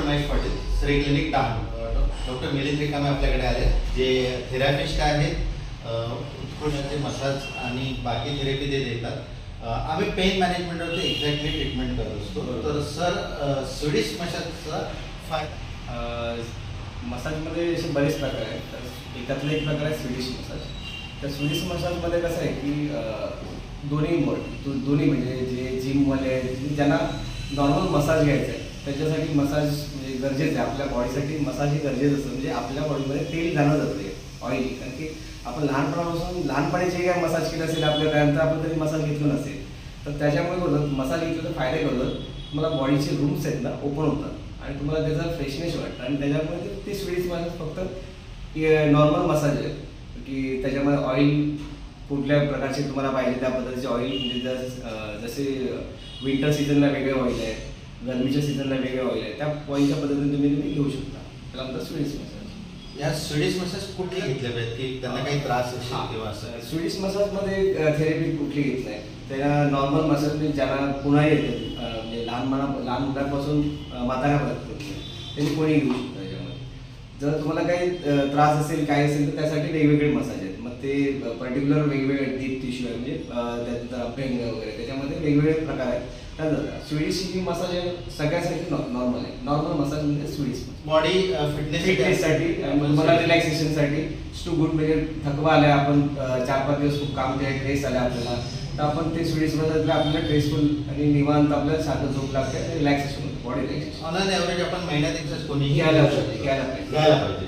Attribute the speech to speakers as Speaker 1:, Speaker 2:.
Speaker 1: Mahesh Patil, Shri clinic Dahanu. Doctor Milind रिकामे आपल्याकडे आले, जे थेरपिस्ट आहेत, उत्कृष्ट मसाज आणि बाकी थेरपी ते देतात. आम्ही पेन मॅनेजमेंटवरती एक्झॅक्टली ट्रीटमेंट करत असतो. तर सर, स्वीडिश मसाजचा
Speaker 2: मसाजमध्ये असे बरेच प्रकार आहेत. तर त्यातला एक प्रकार आहे स्वीडिश मसाज. तर स्वीडिश मसाजमध्ये कसं आहे की दोन्ही म्हणजे जे जिमवाले आहेत, ज्यांना नॉर्मल मसाज घ्यायचा आहे त्याच्यासाठी मसाज म्हणजे गरजेचं आहे. आपल्या बॉडीसाठी मसाज हे गरजेचं असतं. म्हणजे आपल्या बॉडीमध्ये तेल जाणं जातं ऑइली. कारण की आपण लहानपणी जे काय मसाज केलं असेल आपल्या त्यानंतर आपण तरी मसाज घेतलं नसेल, तर त्याच्यामुळे होतं मसाज घेतलं तर फायदे होतात. तुम्हाला बॉडीचे रूम्स आहेत ना ओपन होतात आणि तुम्हाला त्याचा फ्रेशनेस वाटतं. आणि त्याच्यामुळे ते स्वीडिश मसाज फक्त नॉर्मल मसाज आहे की त्याच्यामध्ये ऑइल कुठल्या प्रकारचे तुम्हाला पाहिजे त्या पद्धतीचे ऑइल, म्हणजे जसे विंटर सीझनला वेगळे ऑइल आहे, गरमीच्या सीझनला वेगळे ऑइल आहे, त्या ऑइलच्या पद्धतीने तुम्ही घेऊ शकता. त्याला म्हणतात स्वीडिश मसाज.
Speaker 1: या स्वीडिश मसाज कुठले घेतले पाहिजेत की त्यांना काही त्रास असेल किंवा असं?
Speaker 2: स्वीडिश मसाजमध्ये थेरपी कुठली घेत नाही. त्याला नॉर्मल मसाज म्हणजे ज्यांना पुन्हा येते, म्हणजे लहान मुलांपासून म्हाताऱ्यापर्यंत त्यांनी कोणी घेऊ शकतं. त्याच्यामध्ये जर तुम्हाला काही त्रास असेल काय असेल तर त्यासाठी वेगवेगळे मसाज आहेत. मग ते पर्टिक्युलर वेगवेगळे डीप टिश्यू आहे, म्हणजे त्यानंतर अभ्यंग वगैरे, त्याच्यामध्ये वेगवेगळे प्रकार आहेत. त्यानंतर स्वीडिश ही मसाज सगळ्यासाठी नॉर्मल आहे. नॉर्मल मसाज म्हणजे स्वीडिश
Speaker 1: बॉडी
Speaker 2: फिटनेससाठी, मला रिलॅक्सेशनसाठी टू गुड. म्हणजे थकवा आला, आपण 4-5 दिवस खूप काम केलं, ट्रेस आला आपल्याला, तर आपण ते स्वीडिश मसाजला आपल्याला ट्रेसफुल आणि निवांत आपल्याला शांत झोप लागते, रिलॅक्सेशन होतं, body relaxation.
Speaker 1: On an average आपण महिन्यात एक्सरसाइज कोणी
Speaker 2: घ्यायला पाहिजे.